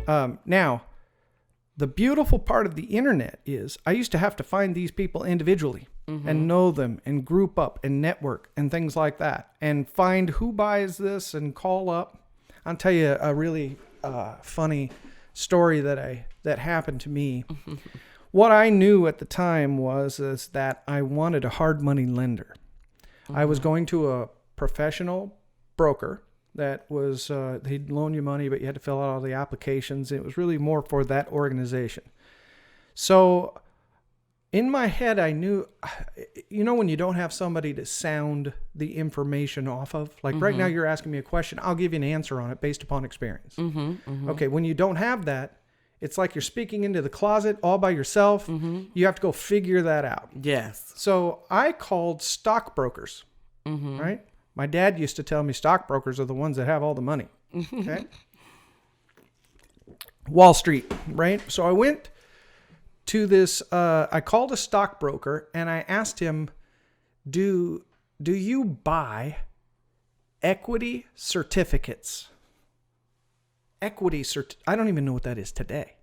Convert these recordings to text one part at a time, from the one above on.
Now, the beautiful part of the internet is I used to have to find these people individually and know them and group up and network and things like that and find who buys this and call up. I'll tell you a really funny story that happened to me. What I knew at the time is that I wanted a hard money lender. I was going to a professional broker that was, he'd loan you money, but you had to fill out all the applications. It was really more for that organization. So in my head, I knew, when you don't have somebody to sound the information off of, like right now you're asking me a question, I'll give you an answer on it based upon experience. Okay, when you don't have that, it's like you're speaking into the closet all by yourself. You have to go figure that out. Yes. So I called stockbrokers, right? My dad used to tell me stockbrokers are the ones that have all the money. Okay. Wall Street, right? So I went to this, I called a stockbroker and I asked him, do you buy equity certificates? I don't even know what that is today.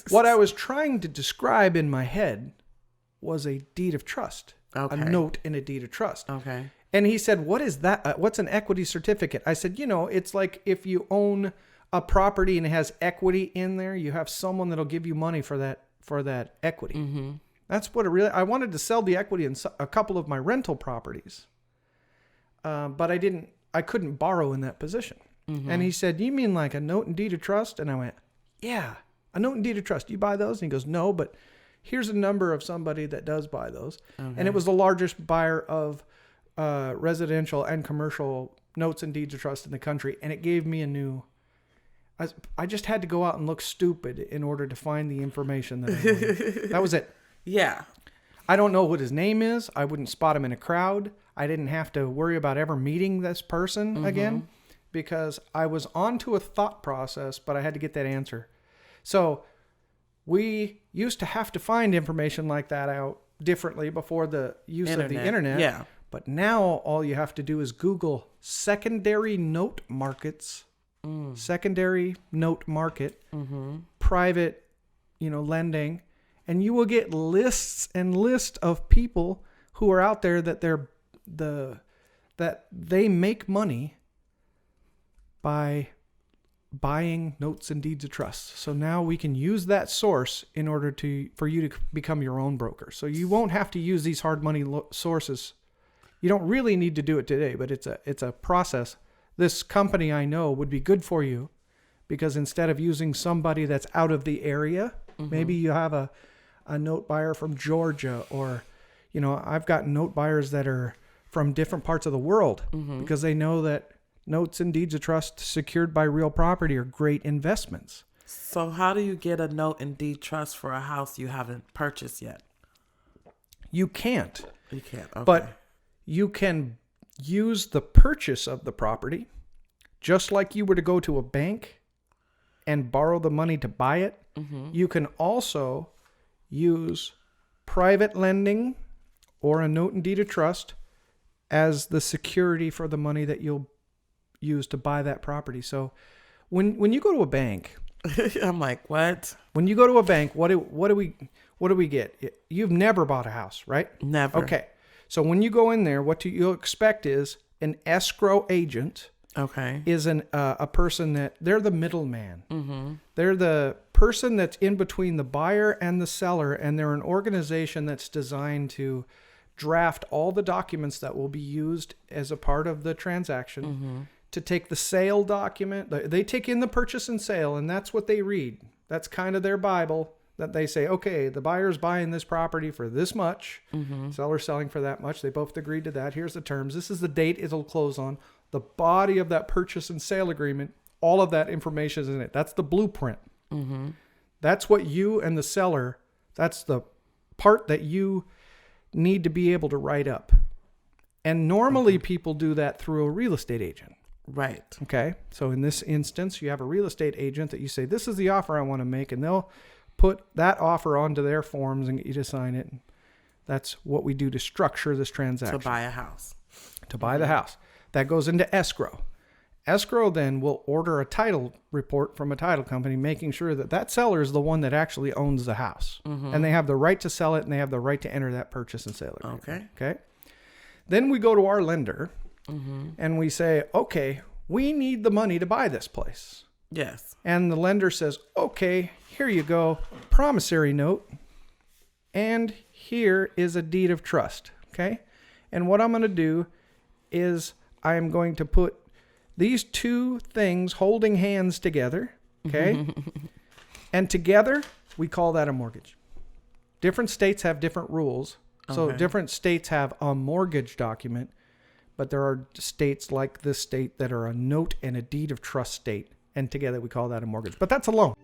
What I was trying to describe in my head was a deed of trust, a note in a deed of trust. Okay. And he said, what is that? What's an equity certificate? I said, it's like if you own a property and it has equity in there, you have someone that'll give you money for that equity. That's what I wanted to sell the equity in a couple of my rental properties. But I couldn't borrow in that position. And he said, you mean like a note and deed of trust? And I went, yeah, a note and deed of trust. Do you buy those? And he goes, no, but here's a number of somebody that does buy those. And it was the largest buyer of residential and commercial notes and deeds of trust in the country. And it gave me I just had to go out and look stupid in order to find the information that I wanted. That was it. Yeah. I don't know what his name is. I wouldn't spot him in a crowd. I didn't have to worry about ever meeting this person again because I was onto a thought process, but I had to get that answer. So we used to have to find information like that out differently before the use of the internet. Yeah. But now all you have to do is Google secondary note markets, secondary note market, private, lending, and you will get lists and lists of people who are out there that they make money by buying notes and deeds of trust. So now we can use that source in order for you to become your own broker. So you won't have to use these hard money sources. You don't really need to do it today, but it's a process. This company I know would be good for you because instead of using somebody that's out of the area, maybe you have a note buyer from Georgia or, I've got note buyers that are from different parts of the world because they know that notes and deeds of trust secured by real property are great investments. So how do you get a note and deed trust for a house you haven't purchased yet? You can't. You can't. Okay. But you can use the purchase of the property just like you were to go to a bank and borrow the money to buy it. You can also use private lending or a note and deed of trust as the security for the money that you'll use to buy that property. So when you go to a bank, I'm like, what? When you go to a bank, what do we get? You've never bought a house, right? Never. Okay. So when you go in there, what you'll expect is an escrow agent. Okay. Is a person that they're the middleman. They're the person that's in between the buyer and the seller, and they're an organization that's designed to draft all the documents that will be used as a part of the transaction. To take the sale document, they take in the purchase and sale, and that's what they read. That's kind of their Bible that they say, okay, the buyer's buying this property for this much, seller's selling for that much. They both agreed to that. Here's the terms. This is the date it'll close on. The body of that purchase and sale agreement, all of that information is in it. That's the blueprint. That's what you and the seller, that's the part that you need to be able to write up. And normally people do that through a real estate agent. Right. Okay. So in this instance, you have a real estate agent that you say, this is the offer I want to make. And they'll put that offer onto their forms and get you to sign it. And that's what we do to structure this transaction. To buy a house. To buy the house. That goes into escrow. Escrow then will order a title report from a title company, making sure that that seller is the one that actually owns the house. And they have the right to sell it, and they have the right to enter that purchase and sale agreement. Okay. Then we go to our lender, and we say, okay, we need the money to buy this place. Yes. And the lender says, okay, here you go, promissory note, and here is a deed of trust. Okay. And what I'm going to do is I am going to put these two things holding hands together, okay? And together, we call that a mortgage. Different states have different rules. So different states have a mortgage document, but there are states like this state that are a note and a deed of trust state. And together we call that a mortgage. But that's a loan.